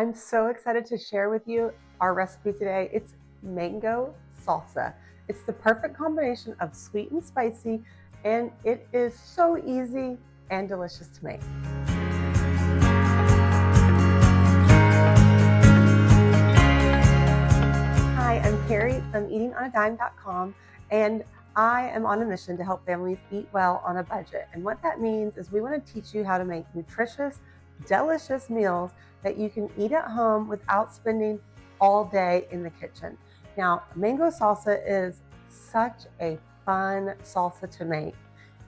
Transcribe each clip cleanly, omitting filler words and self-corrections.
I'm so excited to share with you our recipe today. It's mango salsa. It's the perfect combination of sweet and spicy, and it is so easy and delicious to make. Hi, I'm Carrie from eatingonadime.com, and I am on a mission to help families eat well on a budget. And what that means is we want to teach you how to make nutritious, delicious meals that you can eat at home without spending all day in the kitchen. Now, mango salsa is such a fun salsa to make.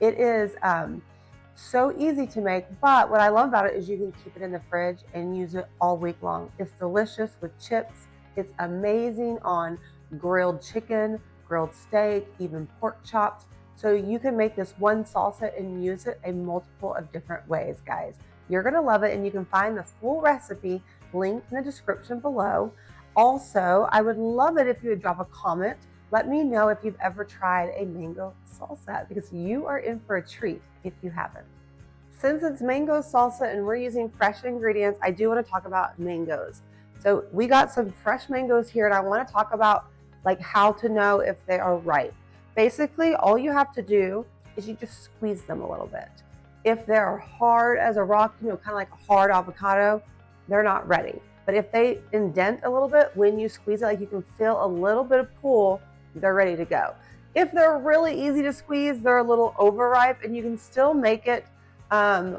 It is so easy to make, but what I love about it is you can keep it in the fridge and use it all week long. It's delicious with chips. It's amazing on grilled chicken, grilled steak, even pork chops. So you can make this one salsa and use it a multiple of different ways, guys. You're gonna love it, and you can find the full recipe linked in the description below. Also, I would love it if you would drop a comment. Let me know if you've ever tried a mango salsa, because you are in for a treat if you haven't. Since it's mango salsa and we're using fresh ingredients, I do want to talk about mangoes. So we got some fresh mangoes here, and I want to talk about how to know if they are ripe. Basically, all you have to do is you just squeeze them a little bit. If they're hard as a rock, kind of like a hard avocado, they're not ready. But if they indent a little bit when you squeeze it, you can feel a little bit of pull, they're ready to go. If they're really easy to squeeze, they're a little overripe, and you can still make it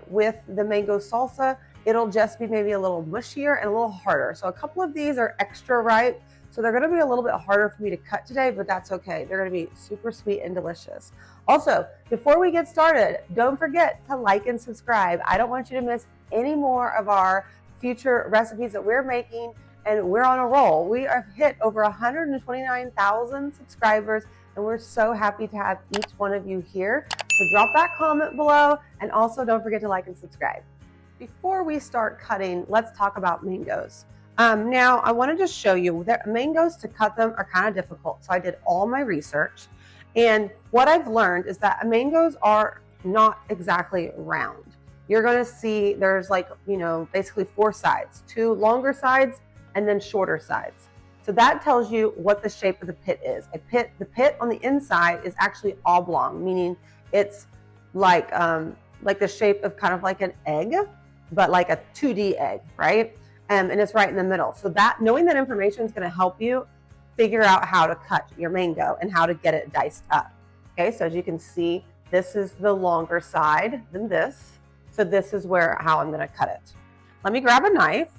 with the mango salsa. It'll just be maybe a little mushier and a little harder. So a couple of these are extra ripe, so they're gonna be a little bit harder for me to cut today, but that's okay. They're gonna be super sweet and delicious. Also, before we get started, don't forget to like and subscribe. I don't want you to miss any more of our future recipes that we're making, and we're on a roll. We have hit over 129,000 subscribers, and we're so happy to have each one of you here. So drop that comment below, and also don't forget to like and subscribe. Before we start cutting, let's talk about mangoes. Now, I want to just show you that mangoes, to cut them, are kind of difficult. So I did all my research, and what I've learned is that mangoes are not exactly round. You're going to see there's basically four sides, two longer sides and then shorter sides. So that tells you what the shape of the pit is. The pit on the inside is actually oblong, meaning it's like the shape of kind of like an egg, but like a 2D egg, right? And it's right in the middle. So that knowing that information is going to help you figure out how to cut your mango and how to get it diced up. Okay, so as you can see, this is the longer side than this. So this is how I'm going to cut it. Let me grab a knife.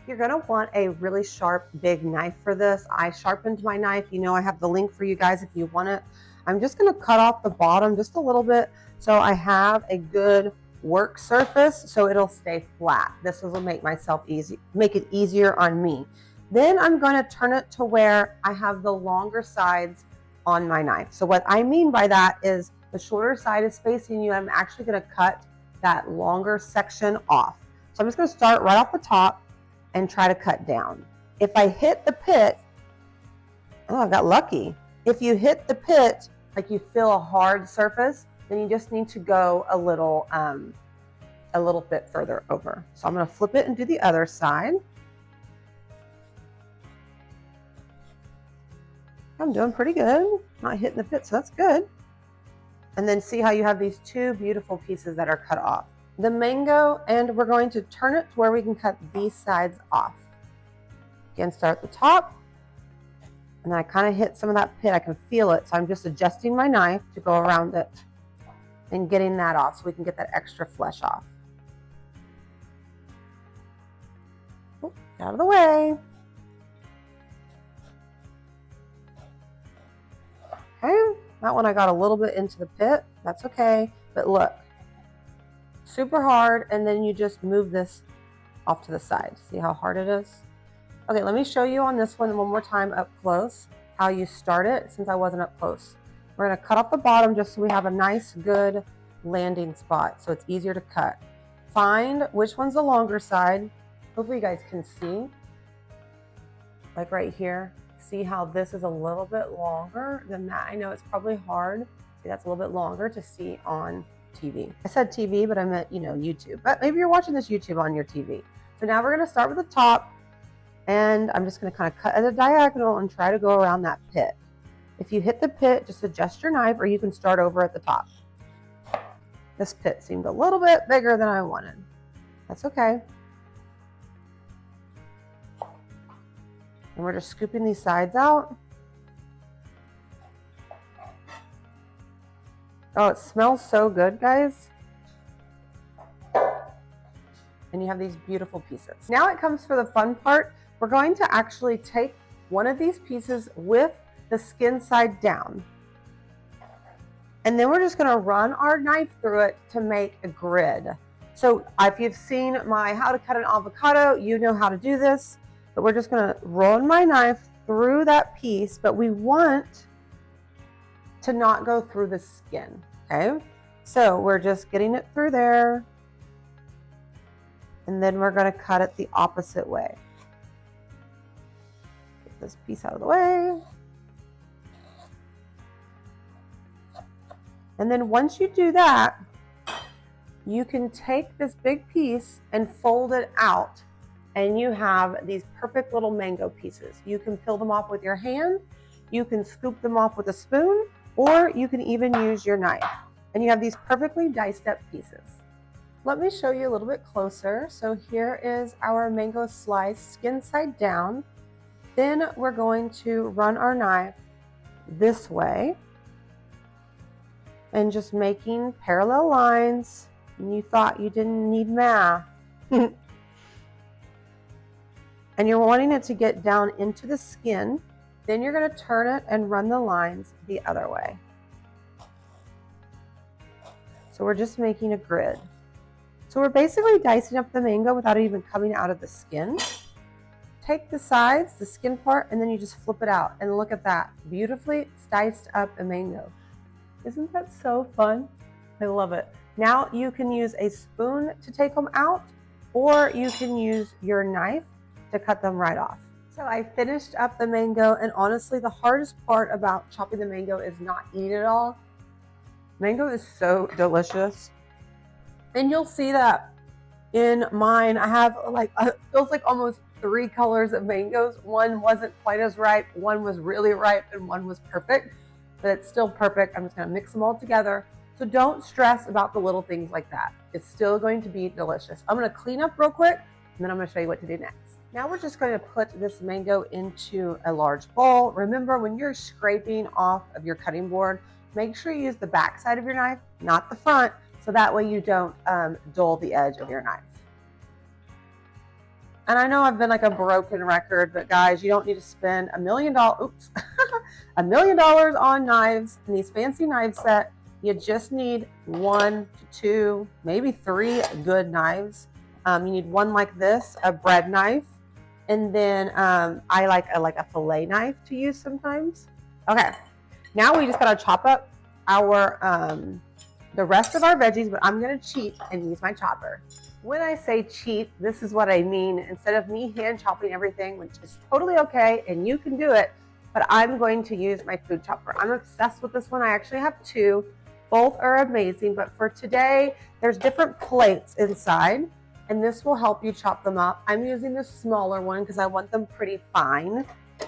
You're going to want a really sharp, big knife for this. I sharpened my knife. I have the link for you guys if you want it. I'm just going to cut off the bottom just a little bit so I have a good work surface so it'll stay flat. This will make it easier on me. Then I'm going to turn it to where I have the longer sides on my knife. So what I mean by that is the shorter side is facing you. I'm actually going to cut that longer section off. So I'm just going to start right off the top and try to cut down. If I hit the pit, oh, I got lucky. If you hit the pit, like you feel a hard surface, then you just need to go a little bit further over. So I'm going to flip it and do the other side. I'm doing pretty good. Not hitting the pit, so that's good. And then see how you have these two beautiful pieces that are cut off. The mango, and we're going to turn it to where we can cut these sides off. Again, start at the top, and then I kind of hit some of that pit. I can feel it, so I'm just adjusting my knife to go around it and getting that off so we can get that extra flesh off. Oh, out of the way. Okay, that one I got a little bit into the pit. That's okay, but look. Super hard, and then you just move this off to the side. See how hard it is? Okay, let me show you on this one more time up close how you start it, since I wasn't up close. We're going to cut off the bottom just so we have a nice, good landing spot so it's easier to cut. Find which one's the longer side. Hopefully you guys can see, like right here. See how this is a little bit longer than that? I know it's probably hard. See, that's a little bit longer to see on TV. I said TV, but I meant, YouTube. But maybe you're watching this YouTube on your TV. So now we're going to start with the top, And I'm just going to kind of cut at a diagonal and try to go around that pit. If you hit the pit, just adjust your knife, or you can start over at the top. This pit seemed a little bit bigger than I wanted. That's okay. And we're just scooping these sides out. Oh, it smells so good, guys. And you have these beautiful pieces. Now it comes for the fun part. We're going to actually take one of these pieces with the skin side down. And then we're just gonna run our knife through it to make a grid. So if you've seen my how to cut an avocado, you know how to do this. But we're just gonna run my knife through that piece, but we want to not go through the skin, okay? So we're just getting it through there. And then we're gonna cut it the opposite way. Get this piece out of the way. And then once you do that, you can take this big piece and fold it out, and you have these perfect little mango pieces. You can peel them off with your hand, you can scoop them off with a spoon, or you can even use your knife. And you have these perfectly diced up pieces. Let me show you a little bit closer. So here is our mango slice, skin side down. Then we're going to run our knife this way and just making parallel lines. And you thought you didn't need math. And you're wanting it to get down into the skin. Then you're going to turn it and run the lines the other way. So we're just making a grid. So we're basically dicing up the mango without it even coming out of the skin. Take the sides, the skin part, and then you just flip it out. And look at that, beautifully diced up a mango. Isn't that so fun? I love it. Now you can use a spoon to take them out, or you can use your knife to cut them right off. So I finished up the mango, and honestly, the hardest part about chopping the mango is not eating it all. Mango is so delicious. And you'll see that in mine. I have it feels like almost 3 colors of mangoes. One wasn't quite as ripe, one was really ripe, and one was perfect. But it's still perfect. I'm just gonna mix them all together. So don't stress about the little things like that. It's still going to be delicious. I'm gonna clean up real quick, and then I'm gonna show you what to do next. Now we're just gonna put this mango into a large bowl. Remember, when you're scraping off of your cutting board, make sure you use the back side of your knife, not the front, so that way you don't dull the edge of your knife. And I know I've been like a broken record, but guys, you don't need to spend $1 million, oops, $1 million on knives in these fancy knife set. You just need 1 to 2, maybe 3 good knives. You need one like this, a bread knife, and then I like a fillet knife to use sometimes. Okay, now we just gotta chop up our the rest of our veggies, but I'm gonna cheat and use my chopper. When I say cheat, this is what I mean. Instead of me hand chopping everything, which is totally okay, and you can do it, but I'm going to use my food chopper. I'm obsessed with this one. I actually have 2. Both are amazing, but for today, there's different plates inside, and this will help you chop them up. I'm using the smaller one because I want them pretty fine,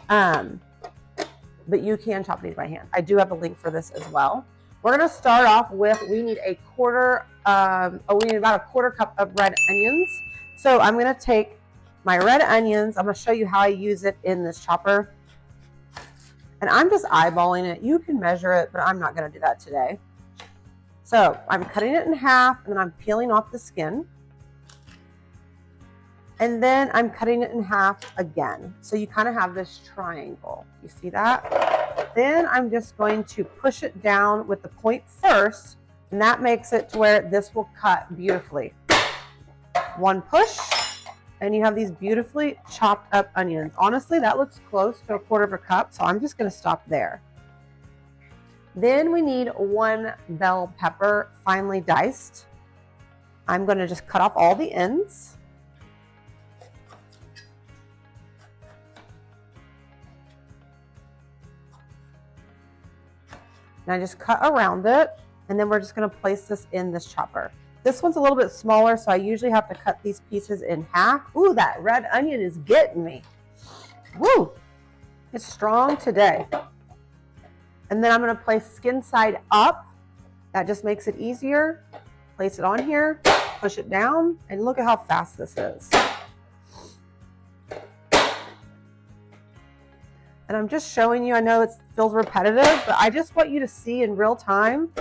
but you can chop these by hand. I do have a link for this as well. We're gonna start off with, we need about a quarter cup of red onions. So I'm gonna take my red onions. I'm gonna show you how I use it in this chopper. And I'm just eyeballing it. You can measure it, but I'm not gonna do that today. So I'm cutting it in half, and then I'm peeling off the skin. And then I'm cutting it in half again. So you kind of have this triangle. You see that? Then I'm just going to push it down with the point first, and that makes it to where this will cut beautifully. One push, and you have these beautifully chopped up onions. Honestly, that looks close to a quarter of a cup, so I'm just gonna stop there. Then we need 1 bell pepper, finely diced. I'm gonna just cut off all the ends. And I just cut around it, and then we're just gonna place this in this chopper. This one's a little bit smaller, so I usually have to cut these pieces in half. Ooh, that red onion is getting me. Woo! It's strong today. And then I'm going to place skin side up. That just makes it easier. Place it on here, push it down, and look at how fast this is. And I'm just showing you, I know it feels repetitive, but I just want you to see in real time.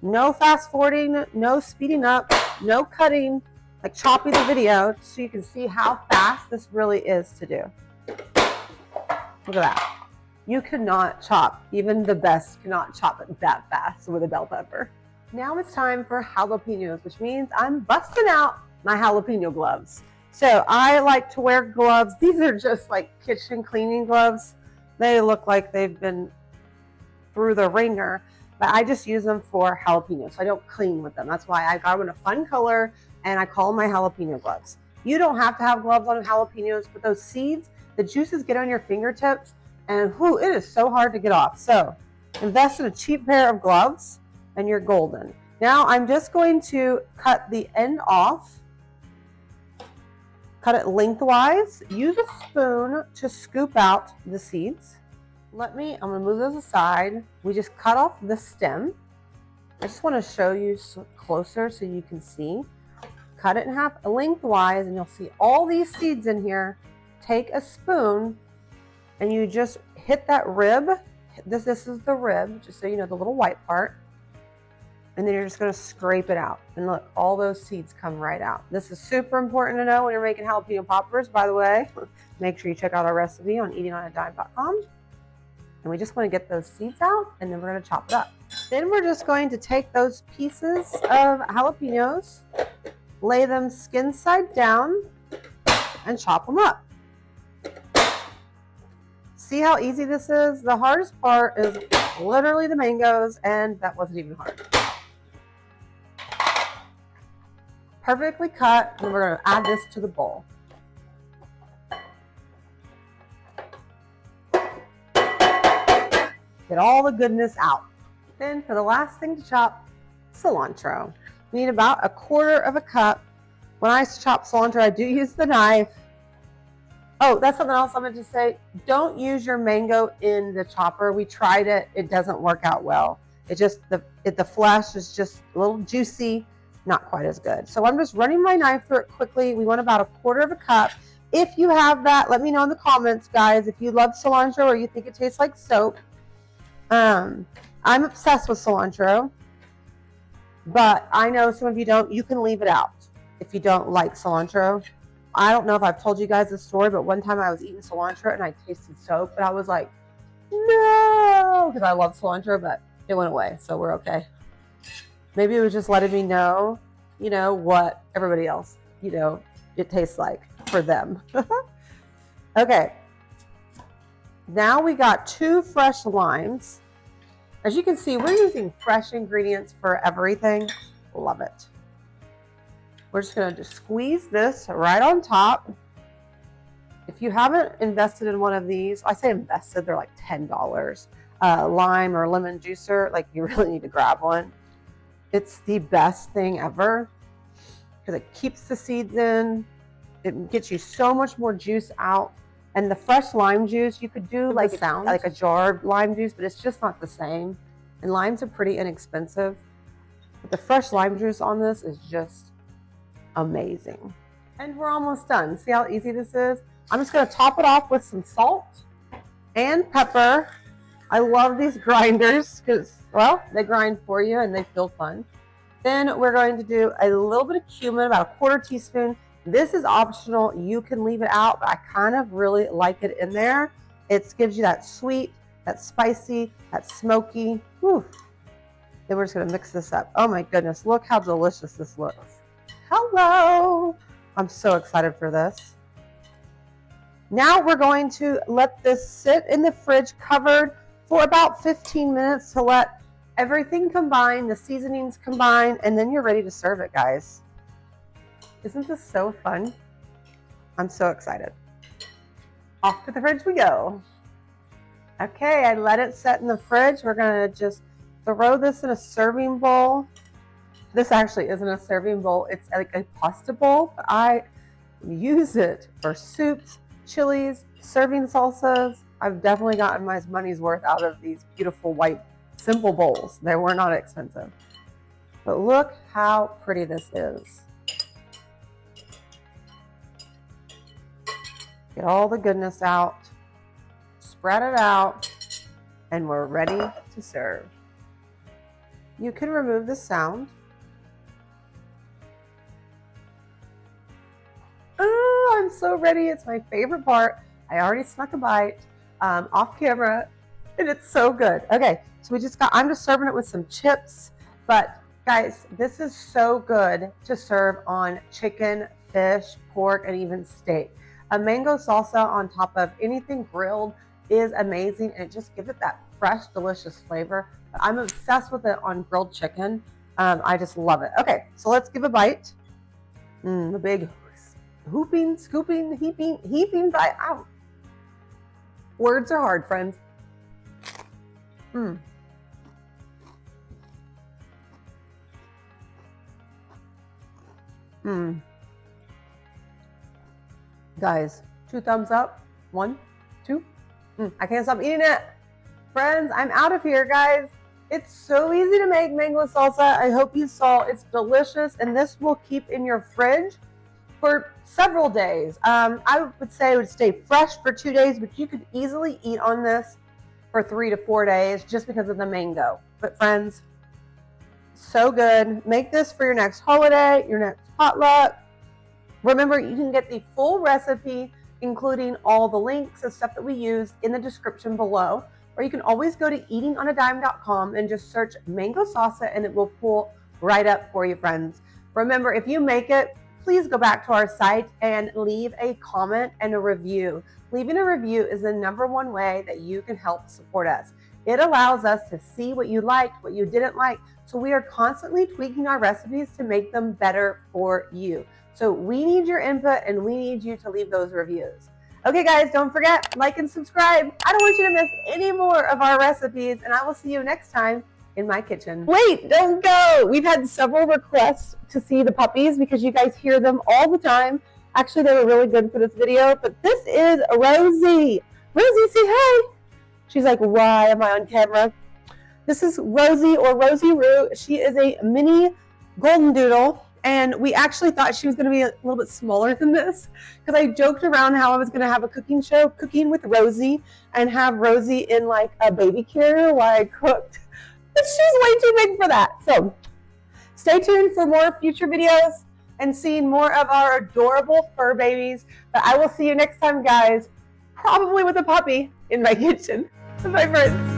No fast forwarding, no speeding up, no cutting, like chopping the video, so you can see how fast this really is to do. Look at that. You cannot chop, even the best cannot chop it that fast with a bell pepper. Now it's time for jalapenos, which means I'm busting out my jalapeno gloves. So I like to wear gloves. These are just like kitchen cleaning gloves. They look like they've been through the ringer, but I just use them for jalapenos. So I don't clean with them. That's why I got them in a fun color and I call them my jalapeno gloves. You don't have to have gloves on jalapenos, but those seeds, the juices get on your fingertips and whew, it is so hard to get off. So invest in a cheap pair of gloves and you're golden. Now I'm just going to cut the end off. Cut it lengthwise. Use a spoon to scoop out the seeds. I'm gonna move those aside. We just cut off the stem. I just wanna show you closer so you can see. Cut it in half lengthwise and you'll see all these seeds in here. Take a spoon and you just hit that rib. This is the rib, just so you know, the little white part. And then you're just gonna scrape it out. And look, all those seeds come right out. This is super important to know when you're making jalapeno poppers, by the way. Make sure you check out our recipe on eatingonadime.com. And we just wanna get those seeds out and then we're gonna chop it up. Then we're just going to take those pieces of jalapenos, lay them skin side down, and chop them up. See how easy this is? The hardest part is literally the mangoes, and that wasn't even hard. Perfectly cut, and we're going to add this to the bowl. Get all the goodness out. Then for the last thing to chop, cilantro. We need about 1/4 cup. When I chop cilantro, I do use the knife. Oh, that's something else I meant to say. Don't use your mango in the chopper. We tried it. It doesn't work out well. It just, the flesh is just a little juicy, not quite as good. So I'm just running my knife through it quickly. We want about 1/4 cup. If you have that, let me know in the comments, guys, if you love cilantro or you think it tastes like soap. I'm obsessed with cilantro, but I know some of you don't. You can leave it out if you don't like cilantro. I don't know if I've told you guys this story, but one time I was eating cilantro and I tasted soap, and I was like, no, because I love cilantro, but it went away, so we're okay. Maybe it was just letting me know, you know, what everybody else, you know, it tastes like for them. Okay. Now we got 2 fresh limes. As you can see, we're using fresh ingredients for everything. Love it. We're just going to squeeze this right on top. If you haven't invested in one of these, I say invested, they're like $10. Lime or lemon juicer, like you really need to grab one. It's the best thing ever because it keeps the seeds in. It gets you so much more juice out. And the fresh lime juice, you could do like a jarred lime juice, but it's just not the same. And limes are pretty inexpensive. But the fresh lime juice on this is just amazing. And we're almost done. See how easy this is? I'm just going to top it off with some salt and pepper. I love these grinders because, well, they grind for you and they feel fun. Then we're going to do a little bit of cumin, about 1/4 teaspoon. This is optional. You can leave it out, but I kind of really like it in there. It gives you that sweet, that spicy, that smoky. Whew. Then we're just going to mix this up. Oh my goodness, look how delicious this looks. Hello! I'm so excited for this. Now we're going to let this sit in the fridge covered for about 15 minutes to let everything combine, the seasonings combine, and then you're ready to serve it, guys. Isn't this so fun? I'm so excited. Off to the fridge we go. Okay, I let it set in the fridge. We're gonna just throw this in a serving bowl. This actually isn't a serving bowl. It's like a pasta bowl. I use it for soups, chilies, serving salsas. I've definitely gotten my money's worth out of these beautiful white simple bowls. They were not expensive. But look how pretty this is. Get all the goodness out, spread it out, and we're ready to serve. You can remove the sound. Oh, I'm so ready. It's my favorite part. I already snuck a bite off camera, and it's so good. Okay, so I'm just serving it with some chips, but guys, this is so good to serve on chicken, fish, pork, and even steak. A mango salsa on top of anything grilled is amazing, and it just gives it that fresh, delicious flavor. But I'm obsessed with it on grilled chicken. I just love it. Okay, so let's give a bite. The big hooping, scooping, heaping bite. Ow. Words are hard, friends. Guys, 2 thumbs up. 1, 2. I can't stop eating it. Friends, I'm out of here, guys. It's so easy to make mango salsa. I hope you saw. It's delicious, and this will keep in your fridge for several days. I would say it would stay fresh for 2 days, but you could easily eat on this for 3 to 4 days just because of the mango. But friends, so good. Make this for your next holiday, your next potluck. Remember, you can get the full recipe, including all the links and stuff that we used, in the description below. Or you can always go to eatingonadime.com and just search mango salsa, and it will pull right up for you, friends. Remember, if you make it, please go back to our site and leave a comment and a review. Leaving a review is the #1 way that you can help support us. It allows us to see what you liked, what you didn't like. So we are constantly tweaking our recipes to make them better for you. So we need your input, and we need you to leave those reviews. Okay, guys, don't forget, like and subscribe. I don't want you to miss any more of our recipes, and I will see you next time in my kitchen. Wait, don't go. We've had several requests to see the puppies because you guys hear them all the time. Actually, they were really good for this video, but this is Rosie. Rosie, say hi. She's like, why am I on camera? This is Rosie, or Rosie Roo. She is a mini golden doodle. And we actually thought she was going to be a little bit smaller than this, because I joked around how I was going to have a cooking show, Cooking with Rosie, and have Rosie in like a baby carrier while I cooked. But she's way too big for that. So stay tuned for more future videos and seeing more of our adorable fur babies. But I will see you next time, guys, probably with a puppy in my kitchen. Bye, friends.